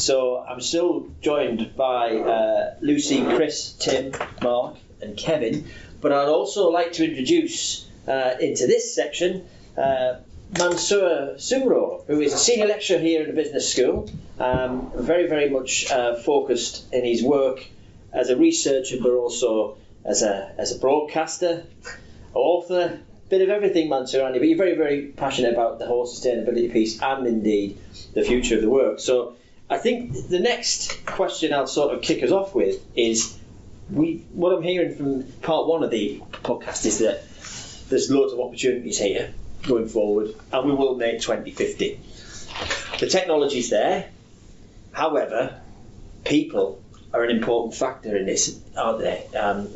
So I'm still joined by Lucy, Chris, Tim, Mark and Kevin, but I'd also like to introduce into this section Mansoor Soomro, who is a senior lecturer here in the business school, very, very much focused in his work as a researcher, but also as a broadcaster, author, bit of everything, Mansoor, Andy, but you're very, very passionate about the whole sustainability piece and indeed the future of the work. So I think the next question I'll sort of kick us off with is, what I'm hearing from part one of the podcast is that there's loads of opportunities here going forward, and we will make 2050. The technology's there, however, people are an important factor in this, aren't they?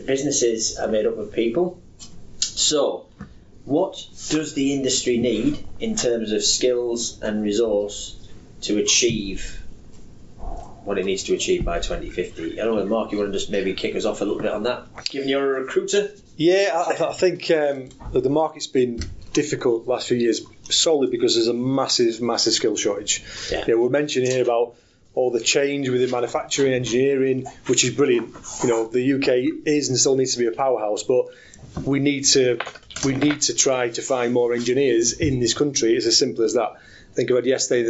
Businesses are made up of people. So, what does the industry need in terms of skills and resource to achieve what it needs to achieve by 2050? I don't know, Mark, you want to just maybe kick us off a little bit on that, given you're a recruiter? Yeah, I think the market's been difficult the last few years solely because there's a massive skill shortage. Yeah. We're mentioning here about all the change within manufacturing, engineering, which is brilliant. The UK is and still needs to be a powerhouse, but we need to try to find more engineers in this country. It's as simple as that. I think I read yesterday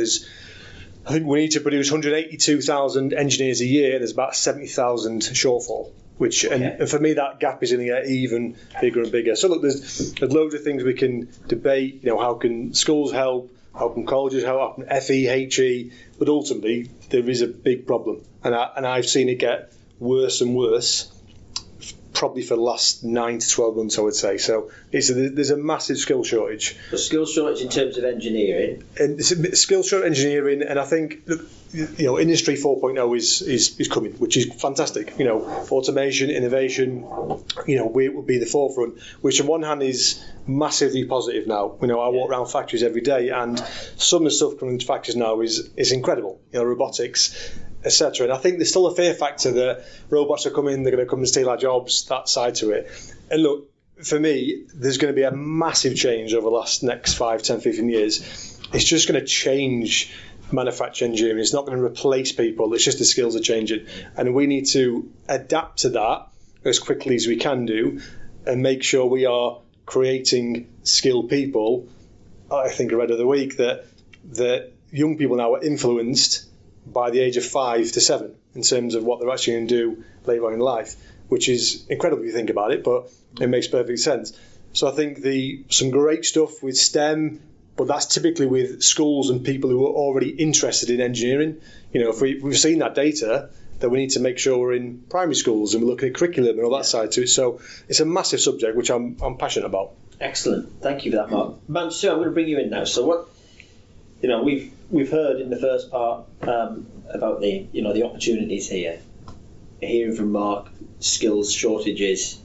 I think we need to produce 182,000 engineers a year, and there's about 70,000 shortfall. And for me, that gap is going to get even bigger and bigger. So look, there's loads of things we can debate. How can schools help? How can colleges help? How can FE, HE? But ultimately, there is a big problem, and I've seen it get worse and worse, probably for the last 9 to 12 months, I would say. So there's a massive skill shortage. A skill shortage in terms of engineering? And it's a skill shortage engineering, and I think Industry 4.0 is coming, which is fantastic. Automation, innovation, we will be the forefront, which on one hand is massively positive now. I walk around factories every day, and some of the stuff coming into factories now is incredible. Robotics, etc. And I think there's still a fear factor that robots are coming, they're going to come and steal our jobs, that side to it. And look, for me, there's going to be a massive change over the next 5, 10, 15 years. It's just going to change manufacturing engineering. It's not going to replace people, it's just the skills are changing. And we need to adapt to that as quickly as we can do and make sure we are creating skilled people. I think I read the other week that young people now are influenced by the age of 5 to 7 in terms of what they're actually going to do later on in life, which is incredible if you think about it, but it makes perfect sense. So I think some great stuff with STEM, but that's typically with schools and people who are already interested in engineering. If we've seen that data, then we need to make sure we're in primary schools and we're looking at curriculum and all that side to it. So it's a massive subject, which I'm passionate about. Excellent. Thank you for that, Mark. Mansoor, I'm going to bring you in now. So what, we've heard in the first part about the opportunities here. Hearing from Mark, skills shortages.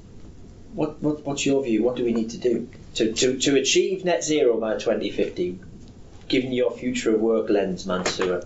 What's your view? What do we need to do to achieve net zero by 2050? Given your future of work lens, Mansoor,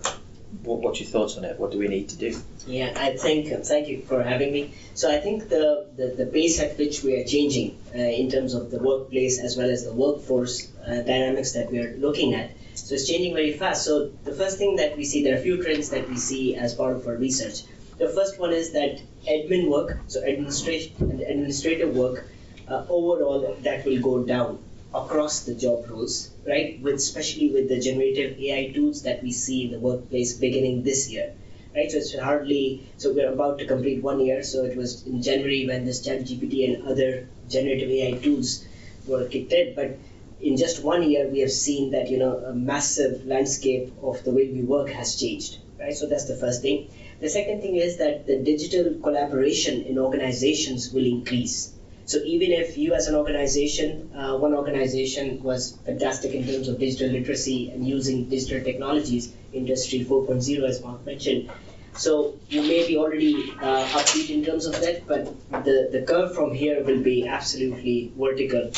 what's your thoughts on it? What do we need to do? Yeah, I think, thank you for having me. So I think the pace at which we are changing in terms of the workplace as well as the workforce dynamics that we are looking at, so it's changing very fast. So the first thing that we see, there are a few trends that we see as part of our research. The first one is that admin work, so administrative work, overall that will go down across the job roles, right? Especially with the generative AI tools that we see in the workplace beginning this year, right? So we're about to complete 1 year. So it was in January when this ChatGPT and other generative AI tools were kicked in, but in just 1 year we have seen that a massive landscape of the way we work has changed, right? So that's the first thing. The second thing is that the digital collaboration in organizations will increase. So even if you as an organization, one organization was fantastic in terms of digital literacy and using digital technologies, Industry 4.0 as Mark mentioned, so you may be already upbeat in terms of that, but the curve from here will be absolutely vertical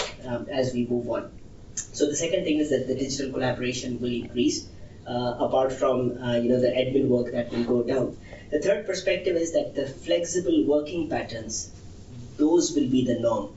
as we move on. So the second thing is that the digital collaboration will increase, apart from the admin work that will go down. The third perspective is that the flexible working patterns, those will be the norm.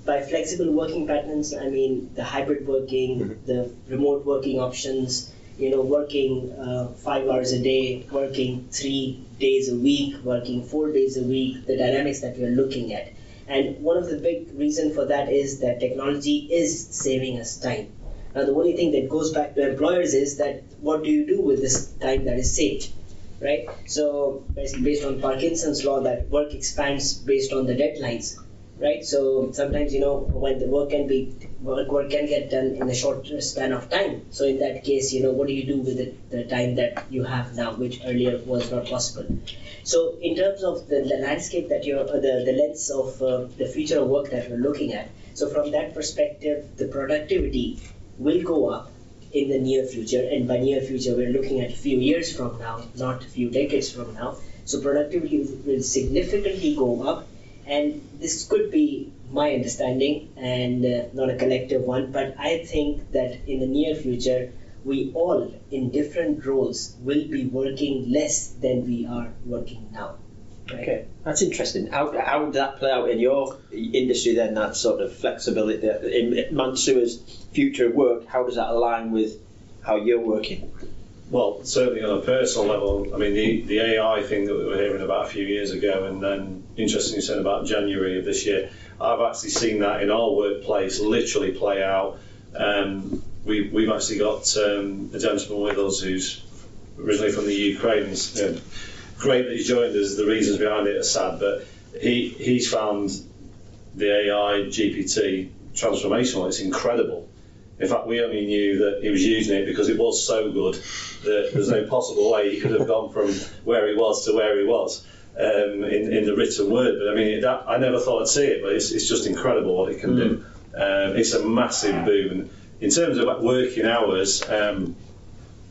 By flexible working patterns, I mean the hybrid working, the remote working options, working 5 hours a day, working 3 days a week, working 4 days a week, the dynamics that we are looking at. And one of the big reasons for that is that technology is saving us time. Now, the only thing that goes back to employers is that what do you do with this time that is saved, right? So, based on Parkinson's law, that work expands based on the deadlines, right? So sometimes, when the work can get done in a short span of time. So in that case, what do you do with the time that you have now, which earlier was not possible? So in terms of the landscape that the lens of the future of work that we're looking at, so from that perspective, the productivity will go up in the near future, and by near future, we're looking at a few years from now, not a few decades from now. So productivity will significantly go up, and this could be my understanding and not a collective one, but I think that in the near future, we all in different roles will be working less than we are working now. Right? Okay, that's interesting. How would that play out in your industry then, that sort of flexibility? In Mansoor's future of work, how does that align with how you're working? Well, certainly on a personal level, I mean, the AI thing that we were hearing about a few years ago, and then interestingly said about January of this year, I've actually seen that in our workplace literally play out. We've actually got a gentleman with us who's originally from the Ukraine. It's great that he joined us. The reasons behind it are sad, but he's found the AI GPT transformational. It's incredible. In fact, we only knew that he was using it because it was so good that there's no possible way he could have gone from where he was to where he was in the written word. But I mean, I never thought I'd see it, but it's just incredible what it can do. It's a massive boon. In terms of working hours,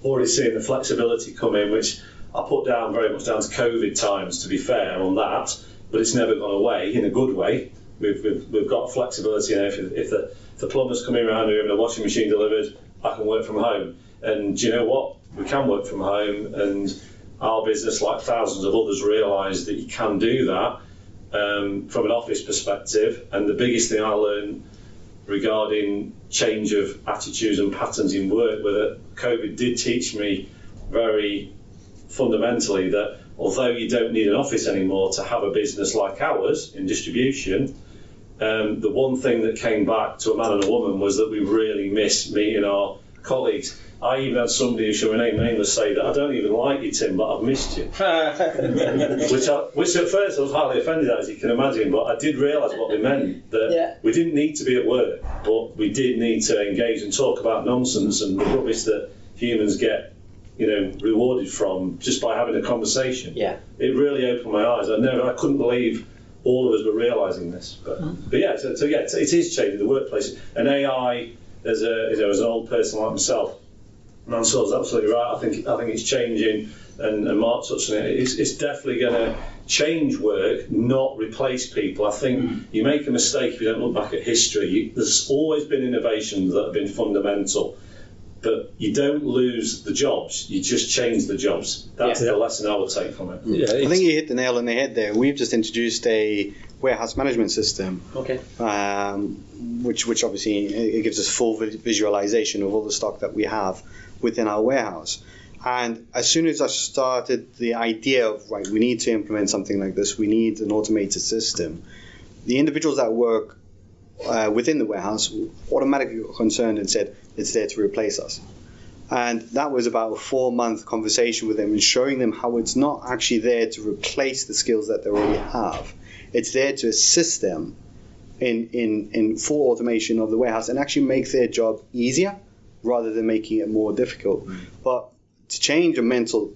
already seeing the flexibility come in, which I put down very much down to COVID times, to be fair on that, but it's never gone away in a good way. We've got flexibility. If the plumber's coming around and having a washing machine delivered, I can work from home. And do you know what? We can work from home, and our business, like thousands of others, realise that you can do that from an office perspective. And the biggest thing I learned regarding change of attitudes and patterns in work, where COVID did teach me very fundamentally that although you don't need an office anymore to have a business like ours in distribution, the one thing that came back to a man and a woman was that we really miss meeting our colleagues. I even had somebody who shall remain nameless say that I don't even like you, Tim, but I've missed you. which at first I was highly offended at, as you can imagine, but I did realise what they meant, that we didn't need to be at work, but we did need to engage and talk about nonsense and the rubbish that humans get rewarded from just by having a conversation. Yeah. It really opened my eyes. I couldn't believe all of us were realising this. But yeah, so it is changing the workplace. And AI, as an old person like myself, Mansoor's absolutely right. I think it's changing, and Mark touched on it. It's definitely going to change work, not replace people. I think you make a mistake if you don't look back at history. There's always been innovations that have been fundamental. But you don't lose the jobs, you just change the jobs. That's the lesson I would take from it. Yeah, I think you hit the nail on the head there. We've just introduced a warehouse management system, which obviously it gives us full visualization of all the stock that we have within our warehouse. And as soon as I started the idea of, we need to implement something like this, we need an automated system, the individuals that work within the warehouse automatically got concerned and said it's there to replace us. And that was about a 4-month conversation with them and showing them how it's not actually there to replace the skills that they already have. It's there to assist them in full automation of the warehouse and actually make their job easier rather than making it more difficult. But to change a mental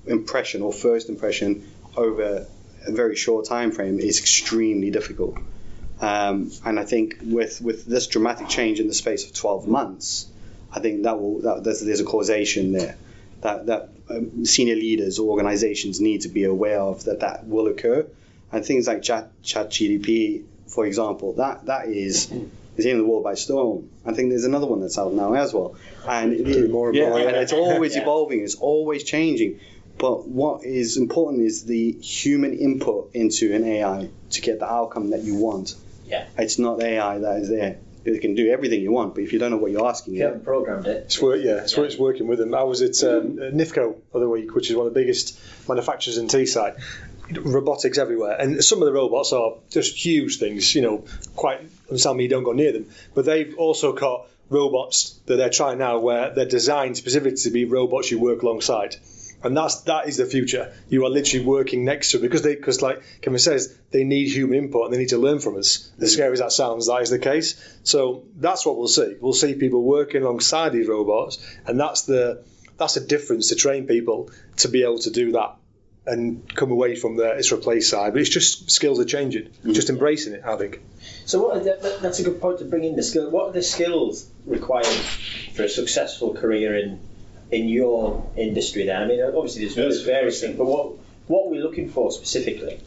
impression or first impression over a very short time frame is extremely difficult. And I think with this dramatic change in the space of 12 months, I think there's a causation there that senior leaders or organizations need to be aware of that will occur. And things like ChatGPT, for example, that is in the world by storm. I think there's another one that's out now as well. And and it's always evolving, it's always changing. But what is important is the human input into an AI to get the outcome that you want. Yeah. It's not AI that is there It can do everything you want, but if you don't know what you're asking, You haven't programmed it. It's working with them. I was at NIFCO the other week, which is one of the biggest manufacturers in Teesside. Robotics everywhere, and some of the robots are just huge things. Quite understand me, you don't go near them. But they've also got robots that they're trying now, where they're designed specifically to be robots you work alongside. And that is the future. You are literally working next to them because like Kevin says, they need human input and they need to learn from us. As scary as that sounds, that is the case. So that's what we'll see. We'll see people working alongside these robots, and that's the difference to train people to be able to do that and come away from the it's replaced side. But it's just skills are changing. Just embracing it, I think. So that's a good point to bring in the skill. What are the skills required for a successful career in your industry then? I mean, obviously there's various things, but what are we looking for specifically?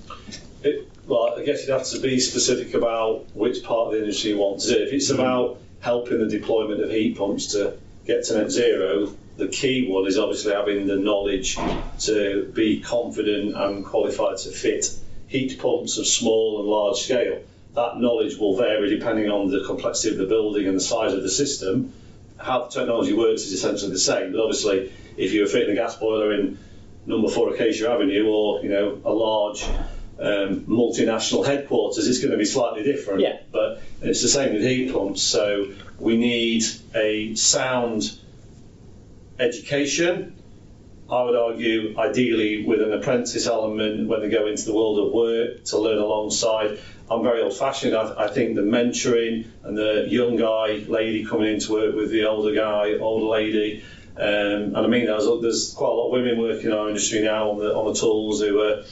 Well, I guess you'd have to be specific about which part of the industry you want to do. If it's about helping the deployment of heat pumps to get to net zero, the key one is obviously having the knowledge to be confident and qualified to fit heat pumps of small and large scale. That knowledge will vary depending on the complexity of the building and the size of the system. How the technology works is essentially the same, but obviously if you're fitting a gas boiler in number 4 Acacia Avenue or a large multinational headquarters, it's going to be slightly different. Yeah. But it's the same with heat pumps. So we need a sound education. I would argue ideally with an apprentice element when they go into the world of work to learn alongside. I'm very old-fashioned. I think the mentoring and the young guy, lady coming in to work with the older guy, older lady, and I mean there's quite a lot of women working in our industry now on the tools who are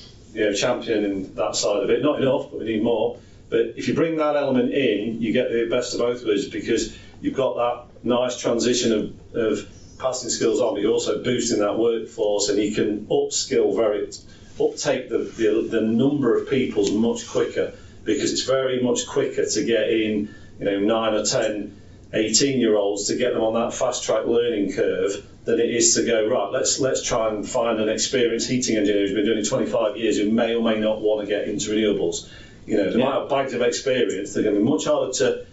championing that side of it. Not enough, but we need more. But if you bring that element in, you get the best of both worlds because you've got that nice transition of passing skills on, but you're also boosting that workforce, and you can uptake the number of people's much quicker. Because it's very much quicker to get in, 9 or 10, 18-year-olds to get them on that fast-track learning curve than it is to go, right, let's try and find an experienced heating engineer who's been doing it 25 years who may or may not want to get into renewables. They might have bags of experience. They're going to be much harder to,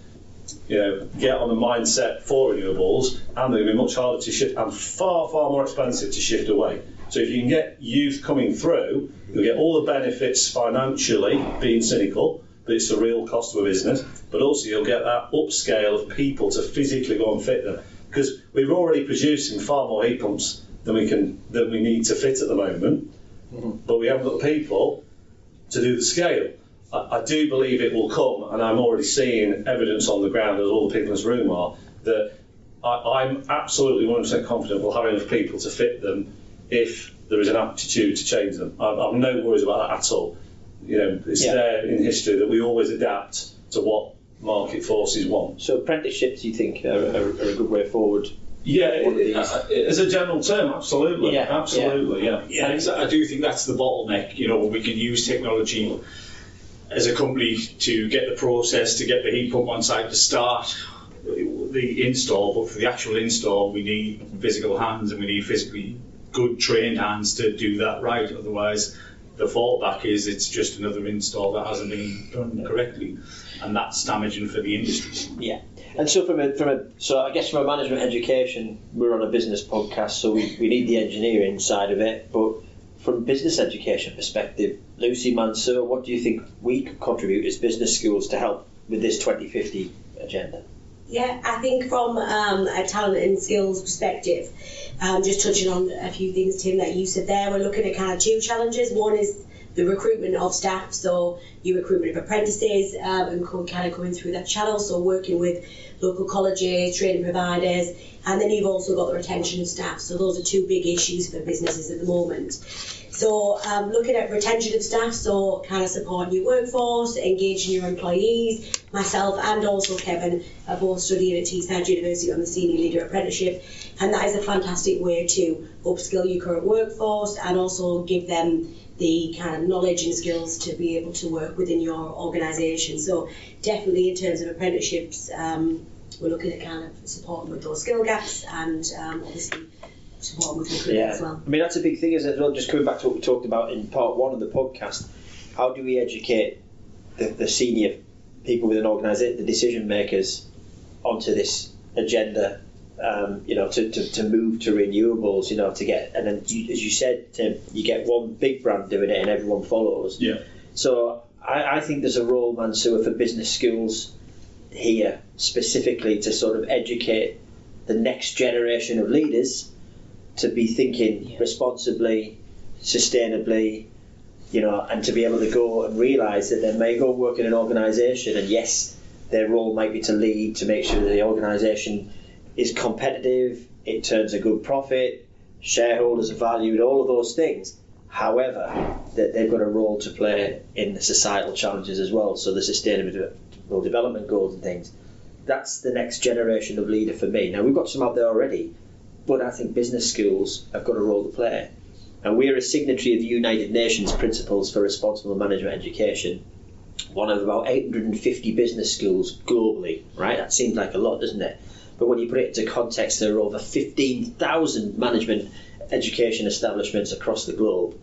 get on the mindset for renewables, and they're going to be much harder to shift and far, far more expensive to shift away. So if you can get youth coming through, you'll get all the benefits financially, being cynical, but it's a real cost of a business, but also you'll get that upscale of people to physically go and fit them. Because we're already producing far more heat pumps than we need to fit at the moment, but we haven't got the people to do the scale. I do believe it will come, and I'm already seeing evidence on the ground, as all the people in this room are, that I'm absolutely 100% confident we'll have enough people to fit them if there is an aptitude to change them. I've no worries about that at all. It's there in history that we always adapt to what market forces want. So apprenticeships, you think, are a good way forward? Yeah, as a general term, absolutely. Yeah. Absolutely, yeah. Yeah, I do think that's the bottleneck. We can use technology as a company to get the process, to get the heat pump on site to start the install, but for the actual install, we need physical hands and we need physically good trained hands to do that right. Otherwise, the fallback is it's just another install that hasn't been done correctly, and that's damaging for the industry. Yeah. And so I guess from a management education, we're on a business podcast, so we need the engineering side of it. But from a business education perspective, Lucy, Mansoor, what do you think we could contribute as business schools to help with this 2050 agenda? Yeah, I think from a talent and skills perspective, just touching on a few things, Tim, that you said there, we're looking at kind of 2 challenges. One is the recruitment of staff, so your recruitment of apprentices and kind of coming through that channel, so working with local colleges, training providers, and then you've also got the retention of staff. So those are 2 big issues for businesses at the moment. So looking at retention of staff, so kind of supporting your workforce, engaging your employees. Myself and also Kevin are both studying at Teesside University on the Senior Leader Apprenticeship, and that is a fantastic way to upskill your current workforce and also give them the kind of knowledge and skills to be able to work within your organisation. So definitely in terms of apprenticeships, we're looking at kind of supporting with those skill gaps and obviously support with recruitment as well. I mean, that's a big thing, isn't it? Well, just coming back to what we talked about in part 1 of the podcast, how do we educate the senior people within an organisation, the decision makers, onto this agenda, to move to renewables, to get, and then as you said, Tim, you get one big brand doing it and everyone follows. Yeah. So I think there's a role, Mansoor, for business schools here specifically to sort of educate the next generation of leaders to be thinking responsibly, sustainably, and to be able to go and realise that they may go work in an organisation, and yes, their role might be to lead, to make sure that the organisation is competitive, it turns a good profit, shareholders are valued, all of those things. However, that they've got a role to play in the societal challenges as well, so the sustainable development goals and things. That's the next generation of leader for me. Now, we've got some out there already, but I think business schools have got a role to play. And we're a signatory of the United Nations Principles for Responsible Management Education, one of about 850 business schools globally, right? That seems like a lot, doesn't it? But when you put it into context, there are over 15,000 management education establishments across the globe.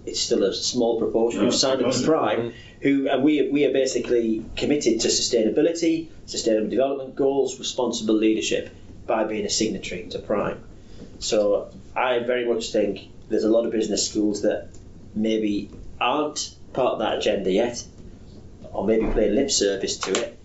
It's still a small proportion who've signed up to Prime, and we are basically committed to sustainability, sustainable development goals, responsible leadership by being a signatory to Prime. So I very much think there's a lot of business schools that maybe aren't part of that agenda yet, or maybe play lip service to it.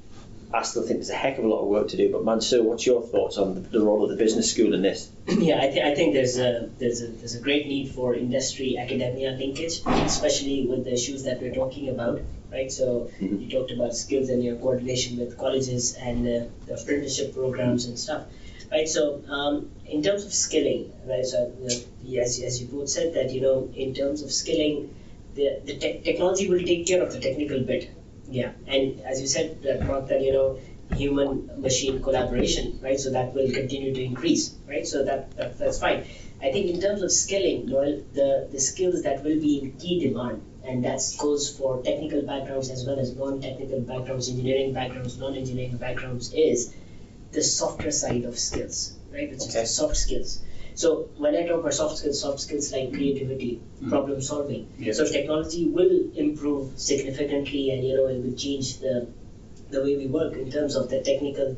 I still think there's a heck of a lot of work to do. But Mansoor, what's your thoughts on the role of the business school in this? Yeah, I think there's a great need for industry academia linkage, especially with the issues that we're talking about, right? So you talked about skills and your coordination with colleges and the apprenticeship programs and stuff, right? So in terms of skilling, right? So as you both said that in terms of skilling, the technology will take care of the technical bit. Yeah, and as you said, Mark, that human-machine collaboration, right? So that will continue to increase, right? So that's fine. I think in terms of skilling, Noel, the skills that will be in key demand, and that goes for technical backgrounds as well as non-technical backgrounds, engineering backgrounds, non-engineering backgrounds, is the softer side of skills, right? Which is the soft skills. So when I talk about soft skills like creativity, problem solving. Yes. So technology will improve significantly, and it will change the way we work in terms of the technical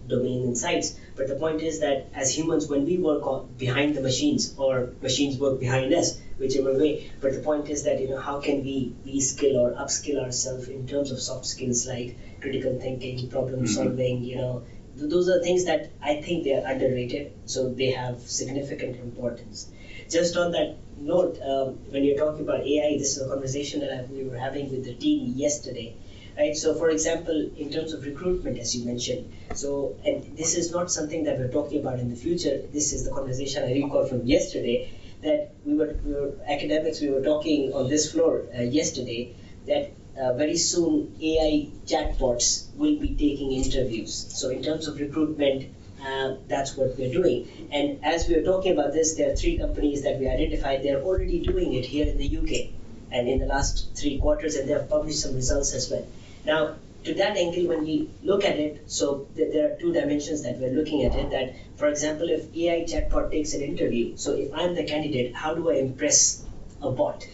domain insights. But the point is that as humans, when we work behind the machines, or machines work behind us, whichever way. But the point is that how can we reskill or upskill ourselves in terms of soft skills like critical thinking, problem solving, Those are things that I think they are underrated, so they have significant importance. Just on that note, when you're talking about AI, this is a conversation that we were having with the team yesterday, right? So, for example, in terms of recruitment, as you mentioned, and this is not something that we're talking about in the future. This is the conversation I recall from yesterday, that we were academics. We were talking on this floor yesterday that. Very soon, AI chatbots will be taking interviews. So in terms of recruitment, that's what we're doing. And as we are talking about this, there are 3 companies that we identified. They're already doing it here in the UK and in the last 3 quarters, and they have published some results as well. Now, to that angle, when we look at it, so there are 2 dimensions that we're looking at it. That, for example, if AI chatbot takes an interview, so if I'm the candidate, how do I impress a bot?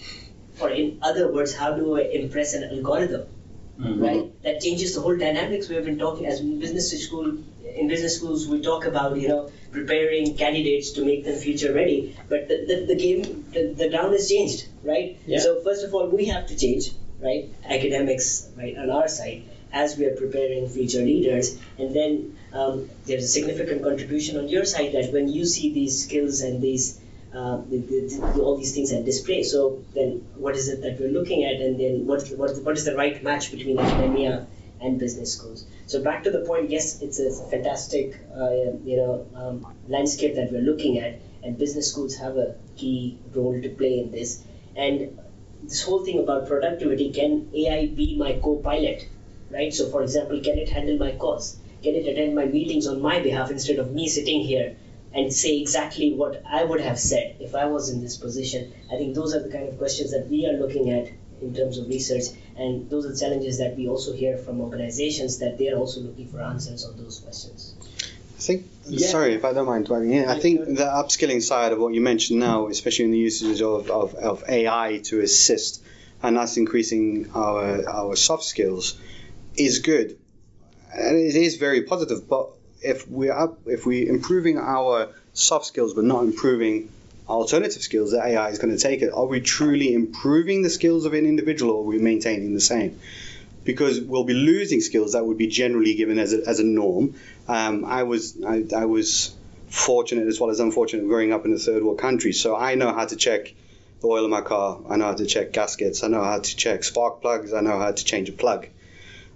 Or in other words, how do I impress an algorithm, right? That changes the whole dynamics we have been talking as in business schools. We talk about preparing candidates to make them future ready, but the game, the ground has changed, right? Yeah. So first of all, we have to change, right? Academics, right, on our side, as we are preparing future leaders, and then there's a significant contribution on your side that when you see these skills and these all these things at display. So then what is it that we're looking at, and then what is the right match between academia and business schools? So back to the point, yes, it's a fantastic landscape that we're looking at, and business schools have a key role to play in this. And this whole thing about productivity, can AI be my co-pilot, right? So for example, can it handle my calls? Can it attend my meetings on my behalf instead of me sitting here and say exactly what I would have said if I was in this position? I think those are the kind of questions that we are looking at in terms of research, and those are the challenges that we also hear from organizations, that they are also looking for answers on those questions. I think, sorry if I don't mind dwelling in, I think the upskilling side of what you mentioned now, especially in the usage of AI to assist and us increasing our soft skills, is good. and it is very positive. But if we're improving our soft skills but not improving alternative skills that AI is going to take it, are we truly improving the skills of an individual, or are we maintaining the same? Because we'll be losing skills that would be generally given as a norm. I was fortunate as well as unfortunate growing up in a third world country, so I know how to check the oil in my car, I know how to check gaskets, I know how to check spark plugs, I know how to change a plug.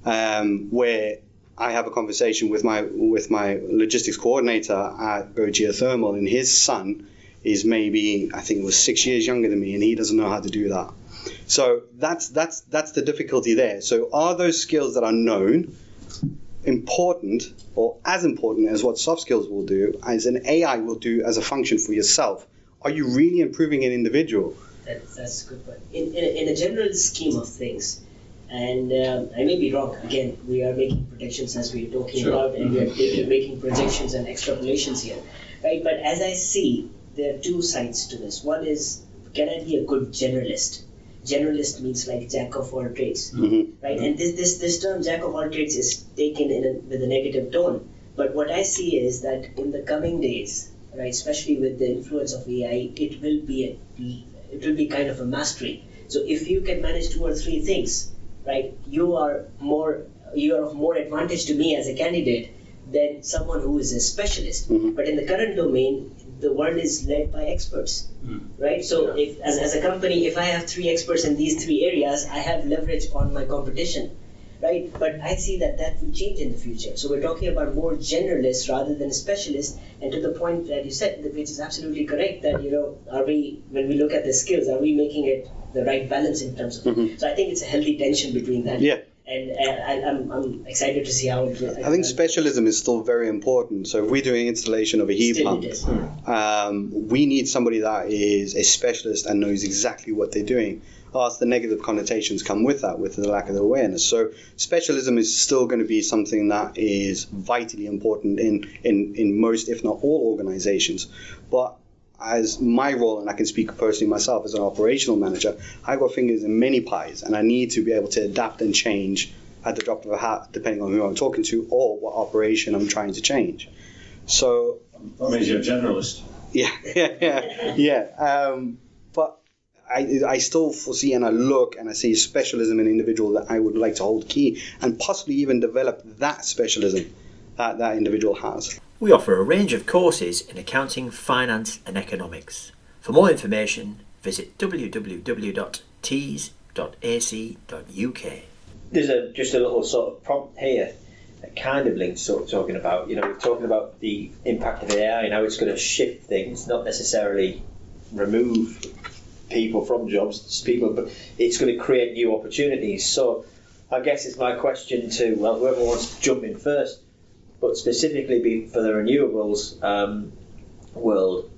Where I have a conversation with my logistics coordinator at Go Geothermal, and his son is maybe, I think it was 6 years younger than me, and he doesn't know how to do that. So that's the difficulty there. So are those skills that are known important, or as important as what soft skills will do, as an AI will do as a function for yourself? Are you really improving an individual? That's a good point. In a general scheme of things, and I may be wrong, again, we are making predictions as we're talking about, and we are making projections and extrapolations here, right? But as I see, there are two sides to this. One is, can I be a good generalist? Generalist means like jack of all trades, right? And this term jack of all trades is taken with a negative tone. But what I see is that in the coming days, right, especially with the influence of AI, it will be kind of a mastery. So if you can manage 2 or 3 things, right, you are of more advantage to me as a candidate than someone who is a specialist. But in the current domain, the world is led by experts, right? So if as a company, if I have 3 experts in these 3 areas, I have leverage on my competition, right? But I see that will change in the future. So we're talking about more generalists rather than specialists. And to the point that you said, which is absolutely correct, that when we look at the skills, are we making it the right balance in terms of? So I think it's a healthy tension between that. Yeah. And I'm excited to see how it will. I think specialism is still very important. So if we're doing installation of a heat pump, we need somebody that is a specialist and knows exactly what they're doing. Or else the negative connotations come with that, with the lack of awareness. So specialism is still going to be something that is vitally important in most, if not all, organizations. But as my role, and I can speak personally myself as an operational manager, I've got fingers in many pies, and I need to be able to adapt and change at the drop of a hat, depending on who I'm talking to or what operation I'm trying to change. So that means you're a generalist. But I still foresee, and I look and I see specialism in an individual that I would like to hold key, and possibly even develop that specialism that individual has. We offer a range of courses in accounting, finance and economics. For more information, visit www.tees.ac.uk. There's just a little sort of prompt here that kind of links to what we're talking about. We're talking about the impact of AI and how it's going to shift things, not necessarily remove people from jobs, but it's going to create new opportunities. So I guess it's my question to whoever wants to jump in first, but specifically for the renewables world,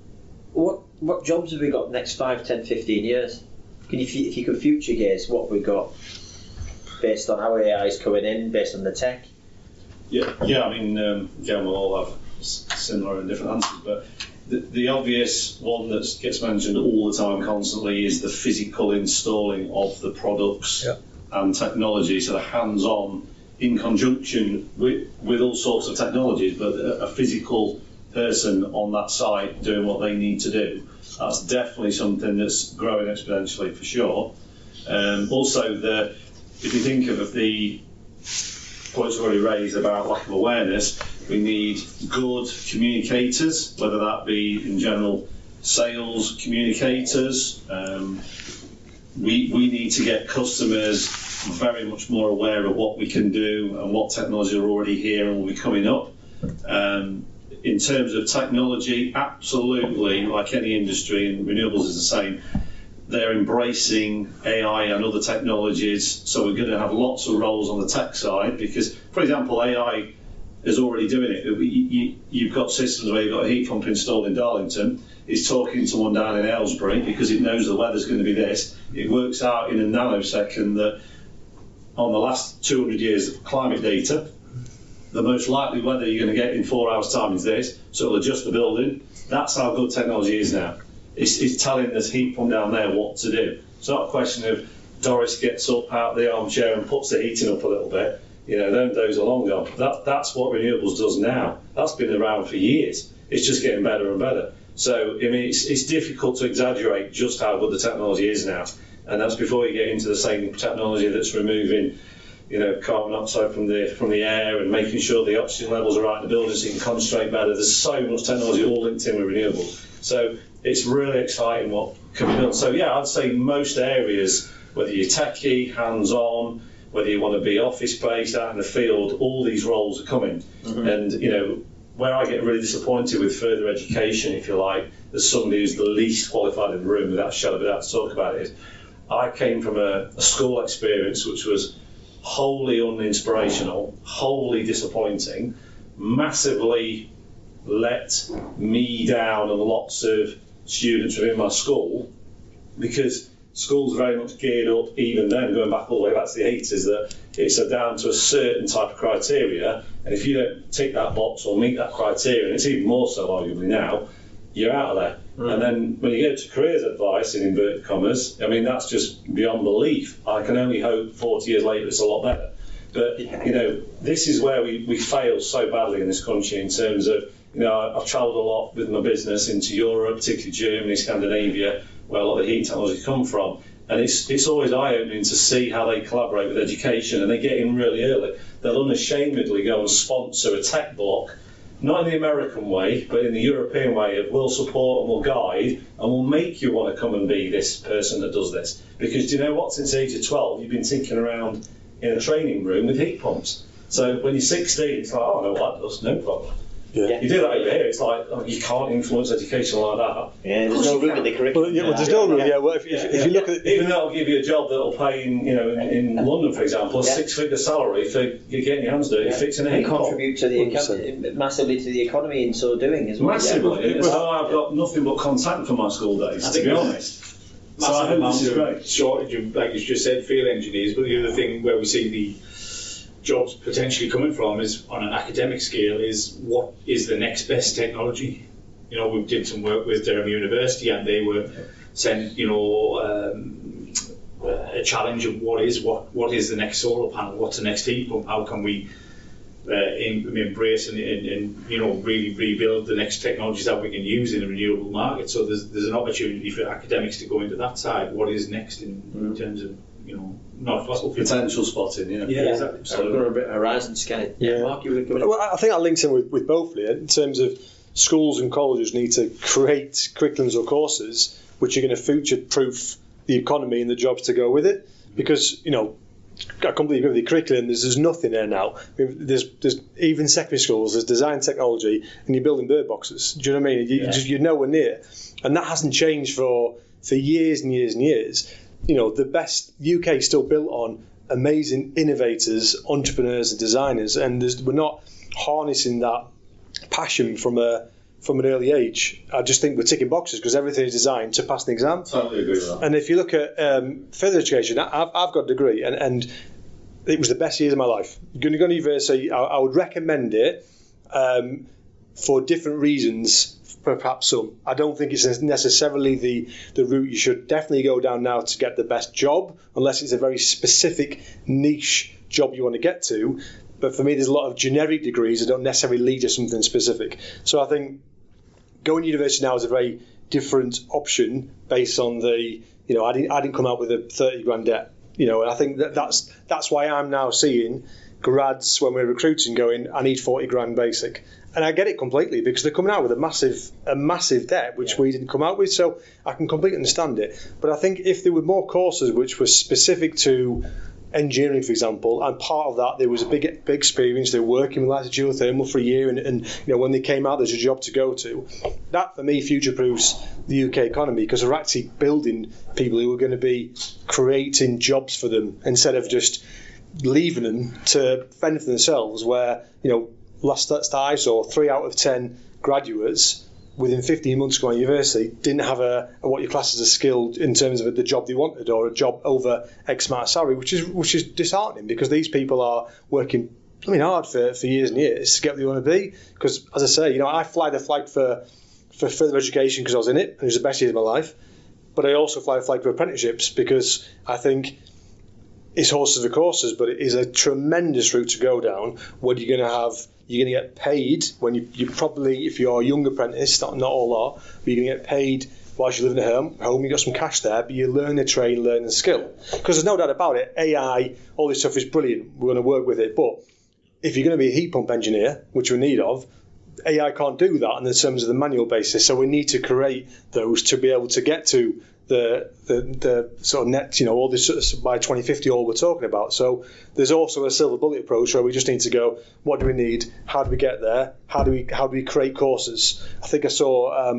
what jobs have we got next 5, 10, 15 years? If you could future gaze, what have we got based on how AI is coming in, based on the tech? Yeah. I mean, again, we'll all have similar and different answers, but the obvious one that gets mentioned all the time constantly is the physical installing of the products and technology, so the hands-on in conjunction with all sorts of technologies, but a physical person on that site doing what they need to do. That's definitely something that's growing exponentially for sure. Also, if you think of the points already raised about lack of awareness, we need good communicators, whether that be in general sales communicators. We need to get customers very much more aware of what we can do and what technologies are already here and will be coming up. In terms of technology, absolutely, like any industry, and renewables is the same, they're embracing AI and other technologies, so we're going to have lots of roles on the tech side because, for example, AI is already doing it. You've got systems where you've got a heat pump installed in Darlington, it's talking to one down in Aylesbury because it knows the weather's going to be this. It works out in a nanosecond that on the last 200 years of climate data, the most likely weather you're going to get in 4 hours' time is this, so it'll adjust the building. That's how good technology is now. It's telling this heat pump down there what to do. It's not a question of Doris gets up out of the armchair and puts the heating up a little bit. those are long gone. That's what renewables does now. That's been around for years. It's just getting better and better. So, I mean, it's difficult to exaggerate just how good the technology is now. And that's before you get into the same technology that's removing, carbon dioxide from the air and making sure the oxygen levels are right in the building so you can concentrate better. There's so much technology all linked in with renewables. So it's really exciting what can be done. So yeah, I'd say most areas, whether you're techie, hands-on, whether you want to be office-based, out in the field, all these roles are coming. Mm-hmm. And, where I get really disappointed with further education, if you like, as somebody who's the least qualified in the room, without a shadow of a doubt to talk about it, I came from a school experience which was wholly uninspirational, wholly disappointing, massively let me down and lots of students within my school, because schools very much geared up, even then, going back all the way back to the 80s, that it's down to a certain type of criteria, and if you don't tick that box or meet that criteria, and it's even more so arguably now, you're out of there. Mm. And then when you go to careers advice, in inverted commas, I mean, that's just beyond belief. I can only hope 40 years later it's a lot better. But, this is where we fail so badly in this country in terms of, I've travelled a lot with my business into Europe, particularly Germany, Scandinavia, where a lot of the heat technology come from. And it's always eye-opening to see how they collaborate with education, and they get in really early. They'll unashamedly go and sponsor a tech block, not in the American way, but in the European way of we'll support and we'll guide and we'll make you want to come and be this person that does this. Because do you know what? Since the age of 12, you've been tinkering around in a training room with heat pumps. So when you're 16, it's like, oh, no, that does, no problem. Yeah. You do that over here, it's like, you can't influence education like that. Yeah, there's no room in the curriculum. Well, there's no room, Well, if you look at... Even though it'll give you a job that'll pay, in London, for example, a six-figure salary for you getting your hands dirty, fixing a heat pump. Contribute to the massively to the economy in so doing as well. Massively. It's how I've got nothing but contact from my school days, to be honest. So I hope this is great. Shortage of, like you just said, field engineers, but the other thing where we see the jobs potentially coming from is on an academic scale is what is the next best technology. We did some work with Durham University and they were sent a challenge of what is the next solar panel, what's the next heat pump, how can we embrace and really rebuild the next technologies that we can use in the renewable market. So there's an opportunity for academics to go into that side. What is next in terms of not fossil fuel. Potential spotting, exactly. So we're a bit horizon scanning. Mark, you were coming. Well, I think that links in with both here in terms of schools and colleges need to create curriculums or courses which are going to future-proof the economy and the jobs to go with it. Because I completely agree with the curriculum. There's nothing there now. I mean, there's even secondary schools. There's design technology, and you're building bird boxes. Do you know what I mean? You're nowhere near, and that hasn't changed for years and years and years. The best UK is still built on amazing innovators, entrepreneurs, and designers, and we're not harnessing that passion from an early age. I just think we're ticking boxes because everything is designed to pass an exam. Totally agree with that. And if you look at further education, I've got a degree, and it was the best years of my life. Going to go to university, I would recommend it for different reasons. Perhaps some. I don't think it's necessarily the route you should definitely go down now to get the best job, unless it's a very specific niche job you want to get to. But for me, there's a lot of generic degrees that don't necessarily lead to something specific. So I think going to university now is a very different option based on I didn't come out with a 30 grand debt. And I think that's why I'm now seeing grads when we're recruiting going, I need 40 grand basic. And I get it completely because they're coming out with a massive debt, which we didn't come out with. So I can completely understand it. But I think if there were more courses which were specific to engineering, for example, and part of that there was a big experience. They were working with lights geothermal for a year, and when they came out, there's a job to go to. That for me future-proofs the UK economy because we're actually building people who are going to be creating jobs for them instead of just leaving them to fend for themselves. Where last stats I saw, 3 out of 10 graduates within 15 months going to university didn't have what you class as a skill in terms of the job they wanted or a job over X amount of salary, which is disheartening because these people are working hard for years and years to get where they want to be. Because as I say, I fly the flag for further education because I was in it and it was the best years of my life. But I also fly the flag for apprenticeships because I think it's horses for courses, but it is a tremendous route to go down. Where you're going to get paid when you probably, if you're a young apprentice, not all are, but you're going to get paid whilst you're living at home. You got some cash there, but you learn a trade, learn a skill. Because there's no doubt about it, AI, all this stuff is brilliant. We're going to work with it, but if you're going to be a heat pump engineer, which we're in need of, AI can't do that in terms of the manual basis. So we need to create those to be able to get to the sort of net, all this sort of by 2050, all we're talking about. So there's also a silver bullet approach where we just need to go, what do we need? How do we get there? How do we create courses? I think I saw,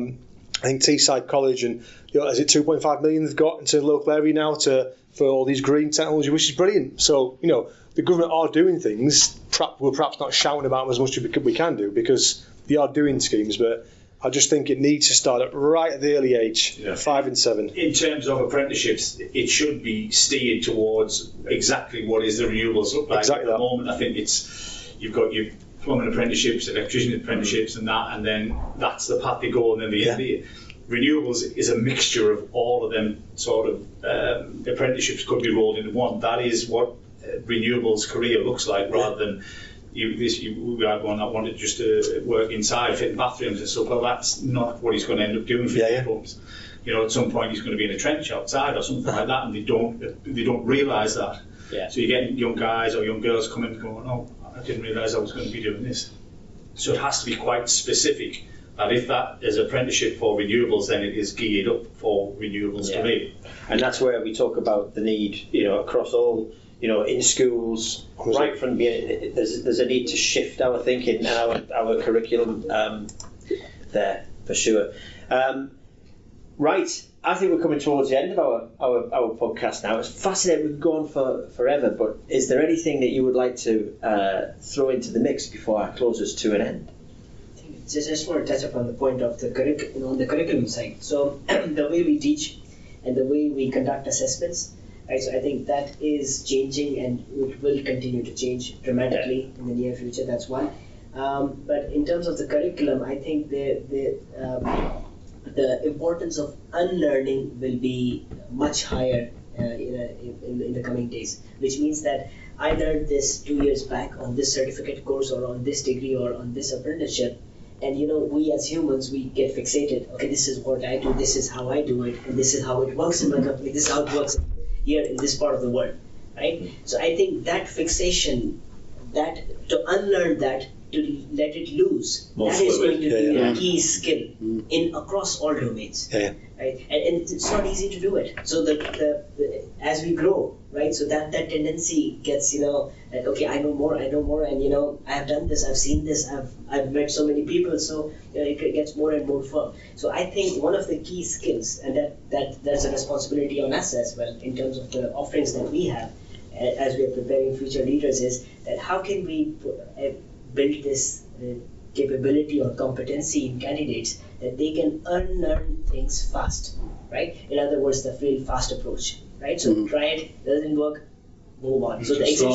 Teesside College, and is it 2.5 million they've got into the local area now for all these green technology, which is brilliant. So the government are doing things. We're perhaps not shouting about them as much as we can do, because they are doing schemes, but I just think it needs to start right at the early age, 5 and 7. In terms of apprenticeships, it should be steered towards exactly what is the renewables look like. Exactly at the moment. I think you've got your plumbing apprenticeships, electrician apprenticeships, and then that's the path they go, and then the renewables is a mixture of all of them sort of apprenticeships could be rolled into one. That is what renewables career looks like, rather than we had one that wanted just to work inside, fitting bathrooms and stuff. Well, that's not what he's going to end up doing for heat pumps. At some point he's going to be in a trench outside or something like that, and they don't realise that. Yeah. So you get young guys or young girls coming and going, oh, I didn't realise I was going to be doing this. So it has to be quite specific. And if that is apprenticeship for renewables, then it is geared up for renewables career. And that's where we talk about the need, across all, in schools, right from there's a need to shift our thinking and our curriculum there for sure. Right, I think we're coming towards the end of our podcast now. It's fascinating. We've gone for forever, but is there anything that you would like to throw into the mix before I close us to an end? I just want to touch upon the point of the curriculum side. So the way we teach and the way we conduct assessments, right? So I think that is changing, and it will continue to change dramatically in the near future. That's one. But in terms of the curriculum, I think the importance of unlearning will be much higher in the coming days. Which means that I learned this 2 years back on this certificate course or on this degree or on this apprenticeship. And we as humans, we get fixated. Okay, this is what I do, this is how I do it, and this is how it works in my company, this is how it works here in this part of the world, right? So I think that fixation, that to unlearn that, to let it loose, that is going to be a key skill in across all domains, right? And it's not easy to do it. So as we grow, right? So that tendency gets, that okay, I know more, and I have done this, I've seen this, I've met so many people, so it gets more and more firm. So I think one of the key skills, and that's a responsibility on us as well in terms of the offerings that we have as we are preparing future leaders, is that how can we build this capability or competency in candidates that they can unlearn things fast, right? In other words, the fail fast approach, right? So try it, doesn't work, move on. So the exit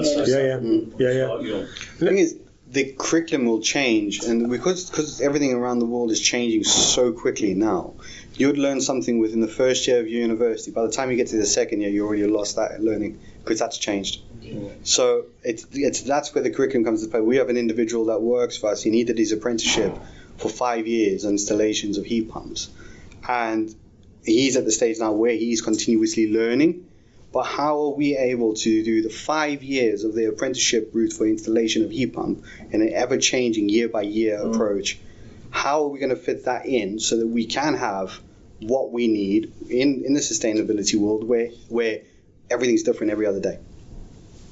strategy. The thing is, the curriculum will change, and because everything around the world is changing so quickly now, you'd learn something within the first year of your university. By the time you get to the second year, you already lost that learning because that's changed. So that's where the curriculum comes into play. We have an individual that works for us. He needed his apprenticeship for 5 years on installations of heat pumps, and he's at the stage now where he's continuously learning. But how are we able to do the 5 years of the apprenticeship route for installation of heat pump in an ever-changing year-by-year approach? How are we going to fit that in so that we can have what we need in the sustainability world where everything's different every other day?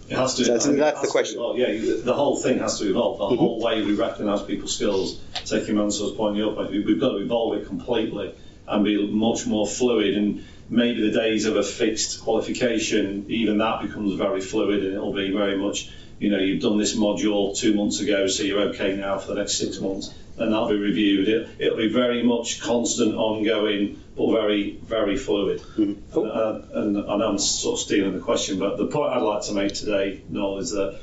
It has to. That's the question. The whole thing has to evolve. The whole way we recognise people's skills, taking Mansoor's point, your point, we've got to evolve it completely and be much more fluid. And maybe the days of a fixed qualification, even that becomes very fluid, and it'll be very much, you've done this module 2 months ago, so you're okay now for the next 6 months, and that'll be reviewed. It'll be very much constant, ongoing, but very, very fluid. And I'm sort of stealing the question, but the point I'd like to make today, Noel, is that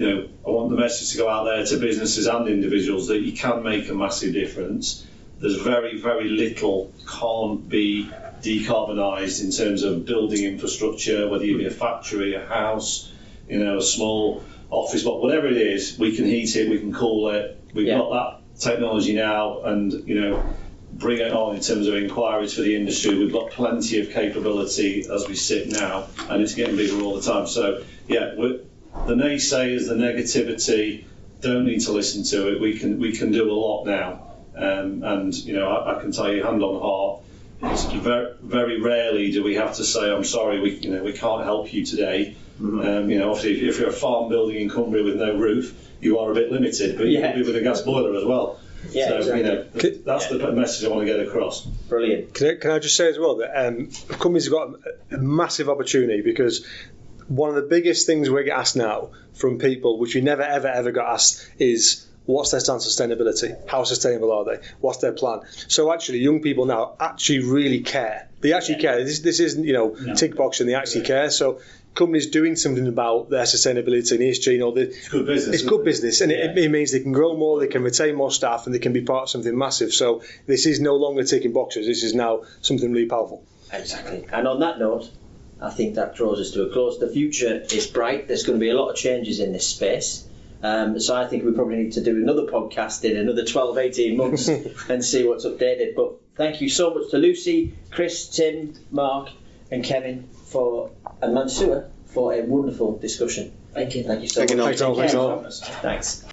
I want the message to go out there to businesses and individuals that you can make a massive difference. there's very, very little can't be decarbonised in terms of building infrastructure, whether you be a factory, a house, a small office block, whatever it is, we can heat it, we can cool it. We've got that technology now, and bring it on in terms of inquiries for the industry. We've got plenty of capability as we sit now, and it's getting bigger all the time. So the naysayers, the negativity, don't need to listen to it. We can do a lot now, and I can tell you, hand on heart, it's very, very rarely do we have to say, I'm sorry, we can't help you today. Obviously, if you're a farm building in Cumbria with no roof, you are a bit limited, but you could be with a gas boiler as well. Yeah, so exactly. That's the message I want to get across. Brilliant. Can I just say as well that companies have got a massive opportunity, because one of the biggest things we get asked now from people, which we never ever got asked, is what's their stance on sustainability? How sustainable are they? What's their plan? So actually, young people now actually really care. They actually care. This isn't tick boxing. They actually care. So companies doing something about their sustainability and ESG, it's good business. It's good business, and it means they can grow more, they can retain more staff, and they can be part of something massive. So this is no longer ticking boxes. This is now something really powerful. Exactly. And on that note, I think that draws us to a close. The future is bright. There's going to be a lot of changes in this space. So I think we probably need to do another podcast in another 12, 18 months and see what's updated. But thank you so much to Lucy, Chris, Tim, Mark and Kevin and Mansoor for a wonderful discussion. Thank you. Thank you so much. Thanks all. Thanks.